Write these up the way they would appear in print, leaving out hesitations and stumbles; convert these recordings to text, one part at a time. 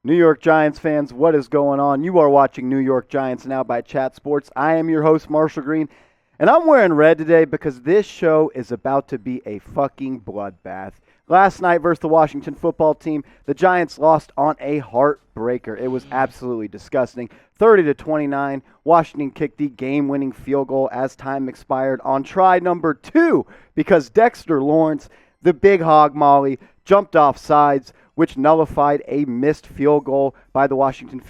New York Giants fans, what is going on? You are watching New York Giants Now by Chat Sports. I am your host, Marshall Green, and I'm wearing red today because this show is about to be a fucking bloodbath. Last night versus the Washington football team, the Giants lost on a heartbreaker. It was absolutely disgusting. 30-29, Washington kicked the game-winning field goal as time expired on try number 2 because Dexter Lawrence, the big hog molly, jumped off sides, which nullified a missed field goal by the Washington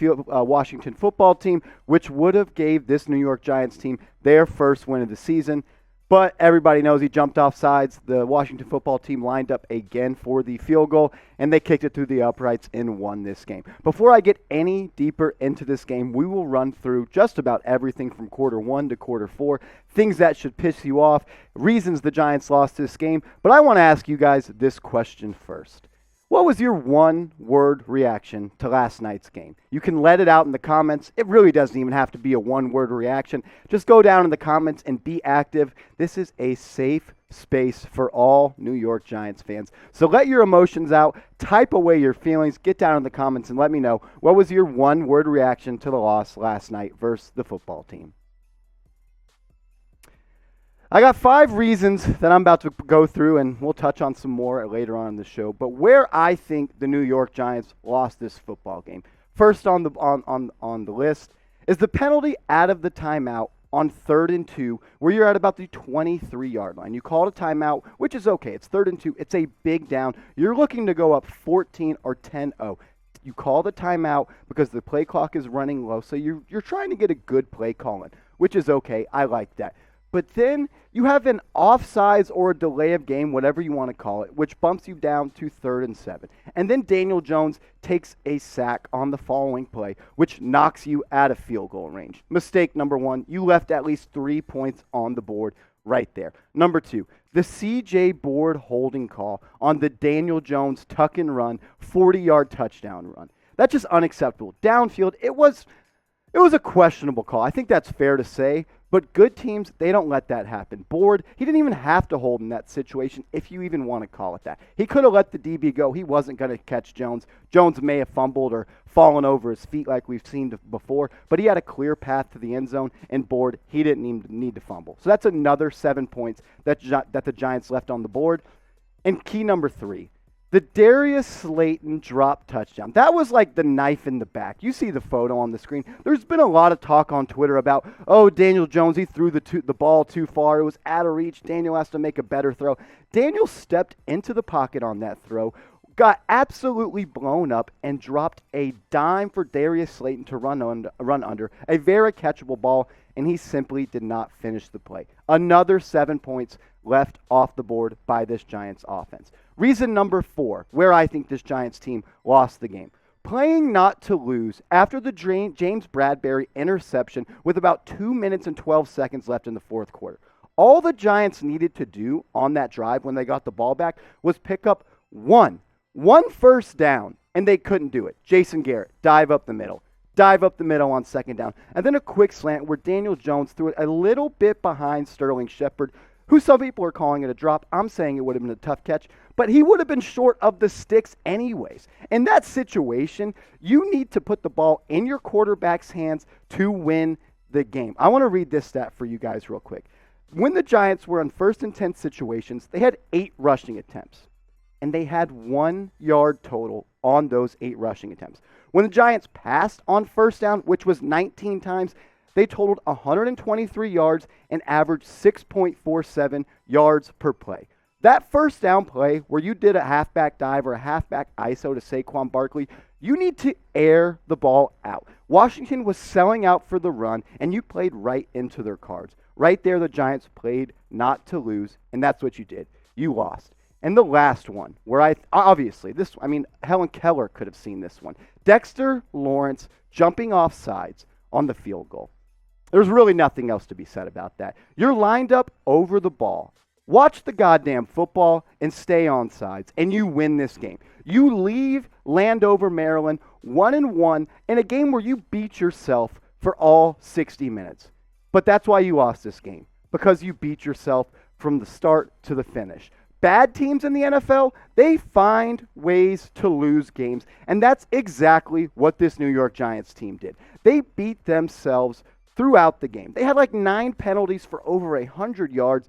football team, which would have gave this New York Giants team their first win of the season. But everybody knows he jumped off sides. The Washington football team lined up again for the field goal, and they kicked it through the uprights and won this game. Before I get any deeper into this game, we will run through just about everything from quarter 1 to quarter 4, things that should piss you off, reasons the Giants lost this game. But I want to ask you guys this question first. What was your one-word reaction to last night's game? You can let it out in the comments. It really doesn't even have to be a one-word reaction. Just go down in the comments and be active. This is a safe space for all New York Giants fans. So let your emotions out. Type away your feelings. Get down in the comments and let me know what was your one-word reaction to the loss last night versus the football team. I got 5 reasons that I'm about to go through, and we'll touch on some more later on in the show. But where I think the New York Giants lost this football game, first on the list, is the penalty out of the timeout on 3rd and 2, where you're at about the 23-yard line. You called a timeout, which is okay. It's 3rd and 2. It's a big down. You're looking to go up 14 or 10-0. You call the timeout because the play clock is running low, so you're trying to get a good play call in, which is okay. I like that. But then you have an offsides or a delay of game, whatever you want to call it, which bumps you down to 3rd and 7. And then Daniel Jones takes a sack on the following play, which knocks you out of field goal range. Mistake number 1, you left at least 3 points on the board right there. Number 2, the C.J. Board holding call on the Daniel Jones tuck and run 40-yard touchdown run. That's just unacceptable. Downfield, it was a questionable call. I think that's fair to say. But good teams, they don't let that happen. Board, he didn't even have to hold in that situation, if you even want to call it that. He could have let the DB go. He wasn't going to catch Jones. Jones may have fumbled or fallen over his feet like we've seen before, but he had a clear path to the end zone, and Board, he didn't even need to fumble. So that's another 7 points that the Giants left on the board. And key number 3. The Darius Slayton drop touchdown. That was like the knife in the back. You see the photo on the screen. There's been a lot of talk on Twitter about, Daniel Jones, he threw the ball too far. It was out of reach. Daniel has to make a better throw. Daniel stepped into the pocket on that throw, got absolutely blown up, and dropped a dime for Darius Slayton to run under. A very catchable ball, and he simply did not finish the play. Another 7 points left off the board by this Giants offense. Reason number 4, where I think this Giants team lost the game. Playing not to lose after the James Bradbury interception with about 2 minutes and 12 seconds left in the fourth quarter. All the Giants needed to do on that drive when they got the ball back was pick up one first down, and they couldn't do it. Jason Garrett, dive up the middle on 2nd down, and then a quick slant where Daniel Jones threw it a little bit behind Sterling Shepard, who some people are calling it a drop. I'm saying it would have been a tough catch, but he would have been short of the sticks anyways. In that situation, you need to put the ball in your quarterback's hands to win the game. I want to read this stat for you guys real quick. When the Giants were on 1st and 10 situations, they had 8 rushing attempts, and they had 1 yard total on those 8 rushing attempts. When the Giants passed on 1st down, which was 19 times, they totaled 123 yards and averaged 6.47 yards per play. That 1st down play where you did a halfback dive or a halfback ISO to Saquon Barkley, you need to air the ball out. Washington was selling out for the run, and you played right into their cards. Right there, the Giants played not to lose, and that's what you did. You lost. And the last one, where Helen Keller could have seen this one. Dexter Lawrence jumping off sides on the field goal. There's really nothing else to be said about that. You're lined up over the ball. Watch the goddamn football and stay on sides, and you win this game. You leave Landover, Maryland, 1-1 in a game where you beat yourself for all 60 minutes. But that's why you lost this game, because you beat yourself from the start to the finish. Bad teams in the NFL, they find ways to lose games, and that's exactly what this New York Giants team did. They beat themselves throughout the game. They had like 9 penalties for over 100 yards,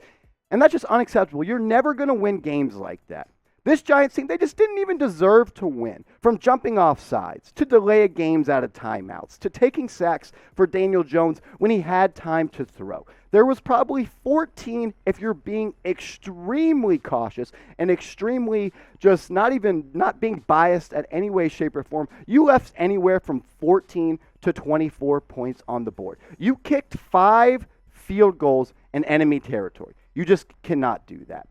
and that's just unacceptable. You're never going to win games like that. This Giants team, they just didn't even deserve to win. From jumping off sides, to delay games out of timeouts, to taking sacks for Daniel Jones when he had time to throw. There was probably 14, if you're being extremely cautious and extremely just not being biased at any way, shape, or form. You left anywhere from 14 to 24 points on the board. You kicked 5 field goals in enemy territory. You just cannot do that.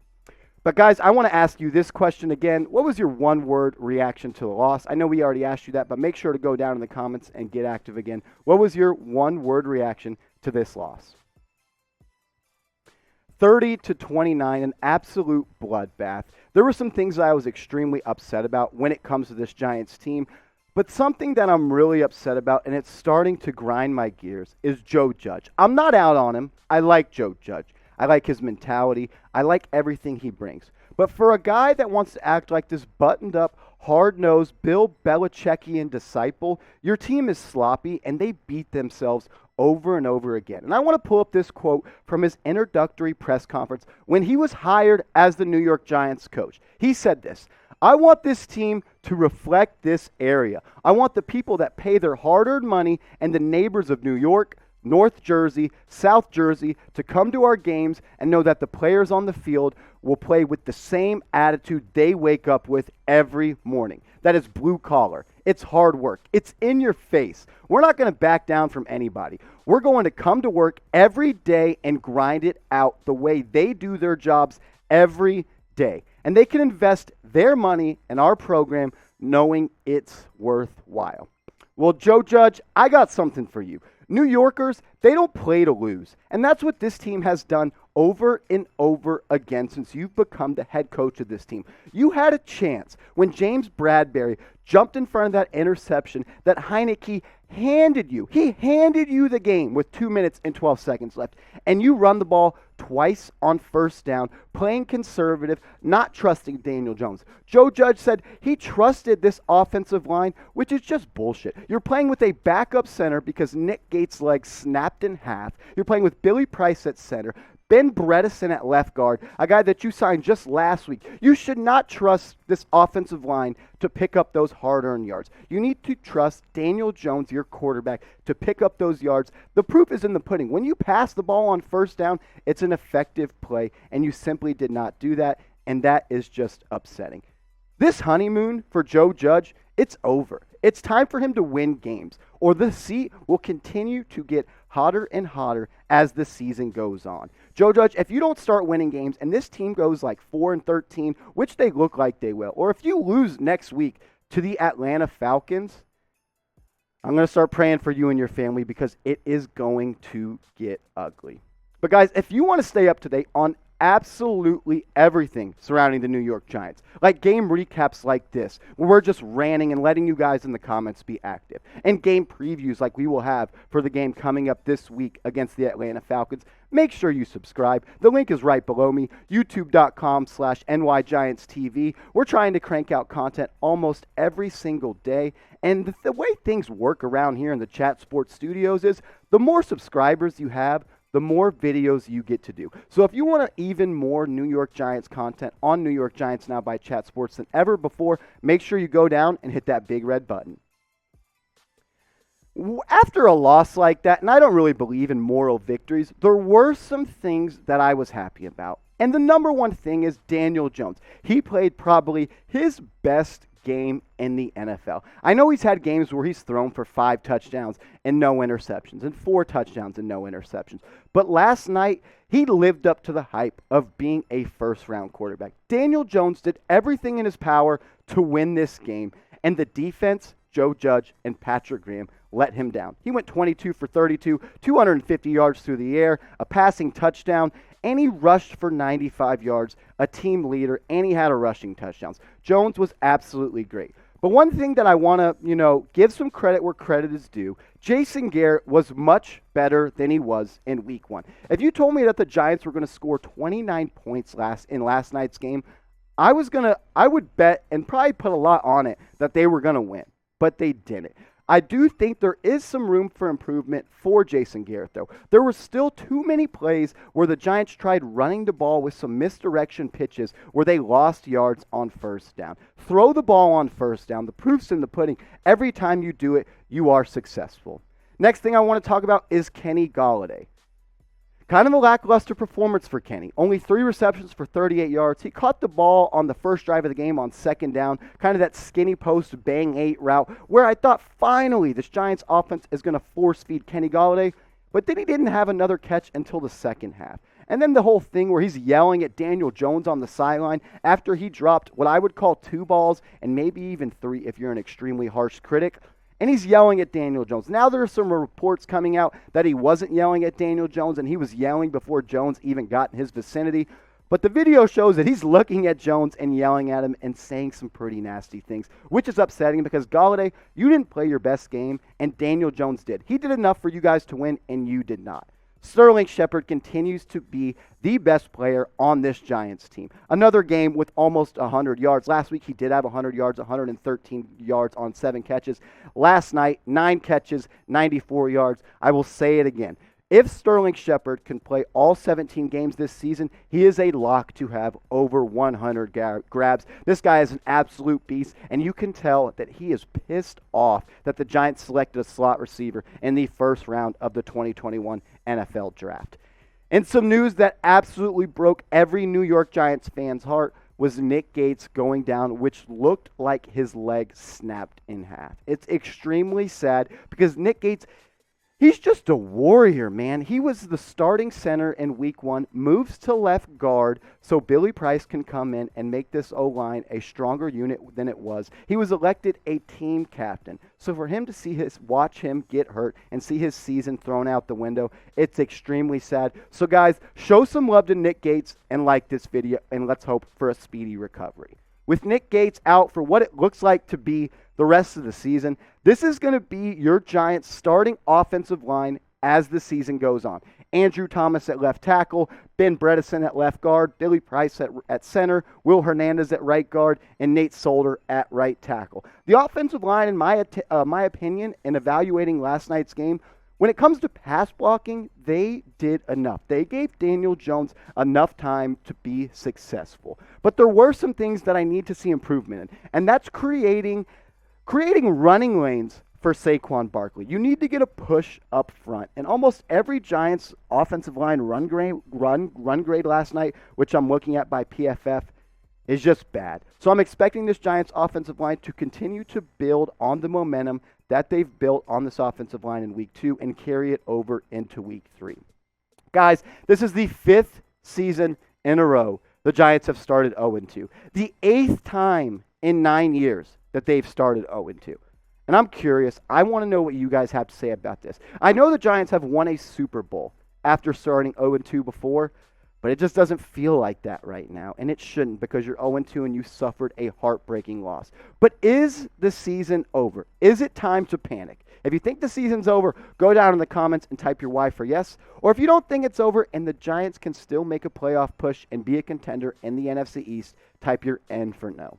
But guys, I want to ask you this question again. What was your one-word reaction to the loss? I know we already asked you that, but make sure to go down in the comments and get active again. What was your one-word reaction to this loss? 30-29, an absolute bloodbath. There were some things that I was extremely upset about when it comes to this Giants team, but something that I'm really upset about, and it's starting to grind my gears, is Joe Judge. I'm not out on him. I like Joe Judge. I like his mentality. I like everything he brings. But for a guy that wants to act like this buttoned-up, hard-nosed, Bill Belichickian disciple, your team is sloppy, and they beat themselves over and over again. And I want to pull up this quote from his introductory press conference when he was hired as the New York Giants coach. He said this: "I want this team to reflect this area. I want the people that pay their hard-earned money and the neighbors of New York, North Jersey, South Jersey to come to our games and know that the players on the field will play with the same attitude they wake up with every morning. That is blue collar. It's hard work. It's in your face. We're not going to back down from anybody. We're going to come to work every day and grind it out the way they do their jobs every day. And they can invest their money in our program knowing it's worthwhile." Well, Joe Judge, I got something for you. New Yorkers, they don't play to lose. And that's what this team has done over and over again since you've become the head coach of this team. You had a chance when James Bradbury jumped in front of that interception that Heineke handed you. He handed you the game with 2 minutes and 12 seconds left. And you run the ball twice on first down, playing conservative, not trusting Daniel Jones. Joe Judge said he trusted this offensive line, which is just bullshit. You're playing with a backup center because Nick Gates' leg snapped in half. You're playing with Billy Price at center, Ben Bredesen at left guard, a guy that you signed just last week. You should not trust this offensive line to pick up those hard-earned yards. You need to trust Daniel Jones, your quarterback, to pick up those yards. The proof is in the pudding. When you pass the ball on first down, it's an effective play, and you simply did not do that, and that is just upsetting. This honeymoon for Joe Judge, it's over. It's time for him to win games, or the seat will continue to get hotter and hotter as the season goes on. Joe Judge, if you don't start winning games and this team goes like 4-13, which they look like they will, or if you lose next week to the Atlanta Falcons, I'm going to start praying for you and your family because it is going to get ugly. But guys, if you want to stay up to date on absolutely everything surrounding the New York Giants, like game recaps like this, where we're just ranting and letting you guys in the comments be active, and game previews like we will have for the game coming up this week against the Atlanta Falcons, make sure you subscribe. The link is right below me, youtube.com/NYGiantsTV. We're trying to crank out content almost every single day, and the way things work around here in the Chat Sports Studios is the more subscribers you have, the more videos you get to do. So if you want even more New York Giants content on New York Giants Now by Chat Sports than ever before, make sure you go down and hit that big red button. After a loss like that, and I don't really believe in moral victories, there were some things that I was happy about. And the number one thing is Daniel Jones. He played probably his best game in the NFL. I know he's had games where he's thrown for 5 touchdowns and no interceptions, and 4 touchdowns and no interceptions. But last night, he lived up to the hype of being a first-round quarterback. Daniel Jones did everything in his power to win this game, and the defense, Joe Judge and Patrick Graham, let him down. He went 22 for 32, 250 yards through the air, a passing touchdown, and he rushed for 95 yards, a team leader, and he had a rushing touchdowns. Jones was absolutely great. But one thing that I want to, give some credit where credit is due, Jason Garrett was much better than he was in week 1. If you told me that the Giants were going to score 29 points in last night's game, I would bet and probably put a lot on it that they were going to win, but they didn't. I do think there is some room for improvement for Jason Garrett, though. There were still too many plays where the Giants tried running the ball with some misdirection pitches where they lost yards on first down. Throw the ball on first down. The proof's in the pudding. Every time you do it, you are successful. Next thing I want to talk about is Kenny Golladay. Kind of a lackluster performance for Kenny. Only 3 receptions for 38 yards. He caught the ball on the first drive of the game on second down, kind of that skinny post bang 8 route where I thought finally this Giants offense is going to force feed Kenny Golladay, but then he didn't have another catch until the second half. And then the whole thing where he's yelling at Daniel Jones on the sideline after he dropped what I would call 2 balls and maybe even 3 if you're an extremely harsh critic. And he's yelling at Daniel Jones. Now there are some reports coming out that he wasn't yelling at Daniel Jones and he was yelling before Jones even got in his vicinity. But the video shows that he's looking at Jones and yelling at him and saying some pretty nasty things, which is upsetting because Golladay, you didn't play your best game and Daniel Jones did. He did enough for you guys to win and you did not. Sterling Shepard continues to be the best player on this Giants team. Another game with almost 100 yards. Last week he did have 100 yards, 113 yards on 7 catches. Last night, 9 catches, 94 yards. I will say it again. If Sterling Shepard can play all 17 games this season, he is a lock to have over 100 grabs. This guy is an absolute beast, and you can tell that he is pissed off that the Giants selected a slot receiver in the first round of the 2021 NFL Draft. And some news that absolutely broke every New York Giants fan's heart was Nick Gates going down, which looked like his leg snapped in half. It's extremely sad because Nick Gates, he's just a warrior, man. He was the starting center in week 1, moves to left guard so Billy Price can come in and make this O-line a stronger unit than it was. He was elected a team captain. So for him to watch him get hurt and see his season thrown out the window, it's extremely sad. So guys, show some love to Nick Gates and like this video, and let's hope for a speedy recovery. With Nick Gates out for what it looks like to be the rest of the season, this is going to be your Giants' starting offensive line as the season goes on. Andrew Thomas at left tackle, Ben Bredesen at left guard, Billy Price at center, Will Hernandez at right guard, and Nate Solder at right tackle. The offensive line, in my opinion, in evaluating last night's game, when it comes to pass blocking, they did enough. They gave Daniel Jones enough time to be successful. But there were some things that I need to see improvement in, and that's creating running lanes for Saquon Barkley. You need to get a push up front. And almost every Giants offensive line run grade last night, which I'm looking at by PFF, is just bad. So I'm expecting this Giants offensive line to continue to build on the momentum that they've built on this offensive line in week 2 and carry it over into week 3. Guys, this is the 5th season in a row the Giants have started 0-2. The 8th time in 9 years that they've started 0-2. And I'm curious, I want to know what you guys have to say about this. I know the Giants have won a Super Bowl after starting 0-2 before, but it just doesn't feel like that right now, and it shouldn't because you're 0-2 and you suffered a heartbreaking loss. But is the season over? Is it time to panic? If you think the season's over, go down in the comments and type your Y for yes. Or if you don't think it's over and the Giants can still make a playoff push and be a contender in the NFC East, type your N for no.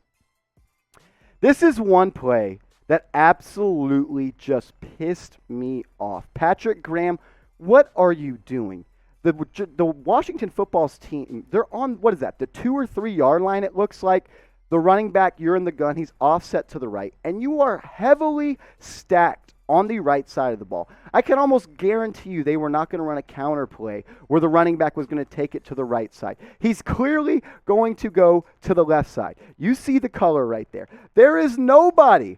This is one play that absolutely just pissed me off. Patrick Graham, what are you doing? The Washington football's team, they're on, what is that, the 2 or 3 yard line, it looks like. The running back, you're in the gun, he's offset to the right, and you are heavily stacked on the right side of the ball. I can almost guarantee you they were not going to run a counter play where the running back was going to take it to the right side. He's clearly going to go to the left side. You see the color right there. There is nobody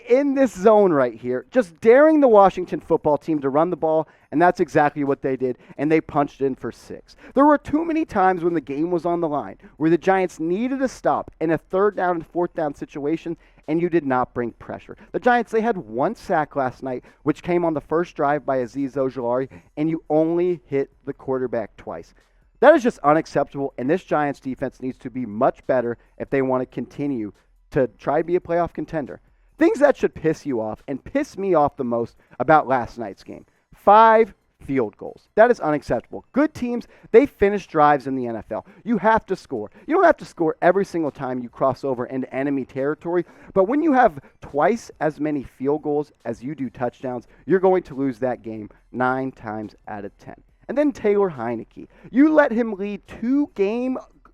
in this zone right here just daring the Washington football team to run the ball, and that's exactly what they did, and they punched in for 6. There were too many times when the game was on the line where the Giants needed a stop in a 3rd down and 4th down situation, and you did not bring pressure. The Giants, they had 1 sack last night, which came on the first drive by Azeez Ojulari, and you only hit the quarterback twice. That is just unacceptable, and this Giants defense needs to be much better if they want to continue to try to be a playoff contender. Things that should piss you off and piss me off the most about last night's game. 5 field goals. That is unacceptable. Good teams, they finish drives in the NFL. You have to score. You don't have to score every single time you cross over into enemy territory, but when you have twice as many field goals as you do touchdowns, you're going to lose that game 9 times out of 10. And then Taylor Heineke. You let him lead 2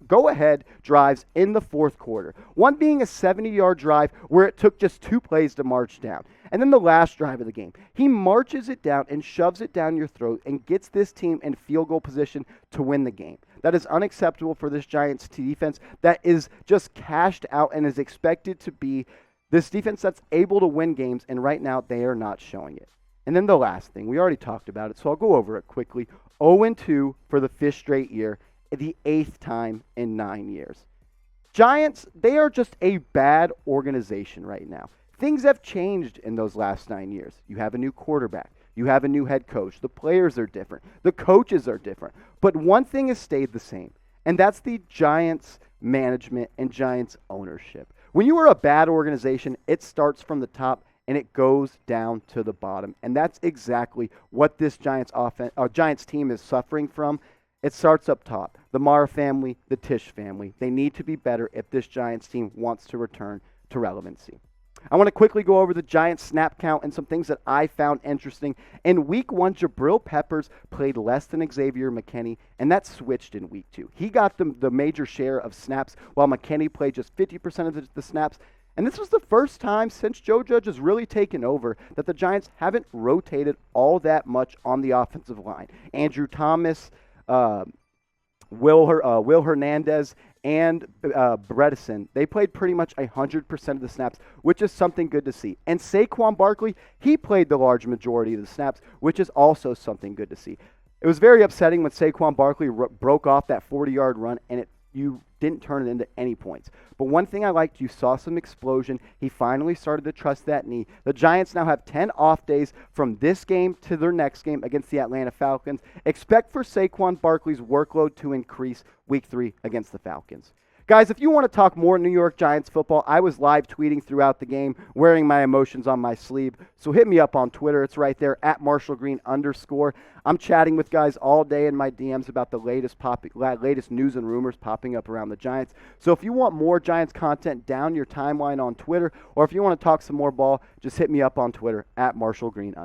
go-ahead drives in the fourth quarter. One being a 70-yard drive where it took just 2 plays to march down. And then the last drive of the game, he marches it down and shoves it down your throat and gets this team in field goal position to win the game. That is unacceptable for this Giants defense that is just cashed out and is expected to be this defense that's able to win games, and right now they are not showing it. And then the last thing, we already talked about it, so I'll go over it quickly. 0-2 for the 5th straight year, the 8th time in 9 years. Giants, they are just a bad organization right now. Things have changed in those last 9 years. You have a new quarterback. You have a new head coach. The players are different. The coaches are different. But one thing has stayed the same, and that's the Giants management and Giants ownership. When you are a bad organization, it starts from the top and it goes down to the bottom. And that's exactly what this Giants team is suffering from. It starts up top. The Mara family, the Tisch family. They need to be better if this Giants team wants to return to relevancy. I want to quickly go over the Giants snap count and some things that I found interesting. In Week 1, Jabril Peppers played less than Xavier McKinney, and that switched in Week 2. He got the major share of snaps, while McKinney played just 50% of the snaps. And this was the first time since Joe Judge has really taken over that the Giants haven't rotated all that much on the offensive line. Andrew Thomas, Will Hernandez, and Bredesen, they played pretty much 100% of the snaps, which is something good to see. And Saquon Barkley, he played the large majority of the snaps, which is also something good to see. It was very upsetting when Saquon Barkley broke off that 40-yard run, and you didn't turn it into any points. But one thing I liked, you saw some explosion. He finally started to trust that knee. The Giants now have 10 off days from this game to their next game against the Atlanta Falcons. Expect for Saquon Barkley's workload to increase Week 3 against the Falcons. Guys, if you want to talk more New York Giants football, I was live tweeting throughout the game, wearing my emotions on my sleeve. So hit me up on Twitter. It's right there, @MarshallGreen_. I'm chatting with guys all day in my DMs about the latest news and rumors popping up around the Giants. So if you want more Giants content down your timeline on Twitter, or if you want to talk some more ball, just hit me up on Twitter, @MarshallGreen_.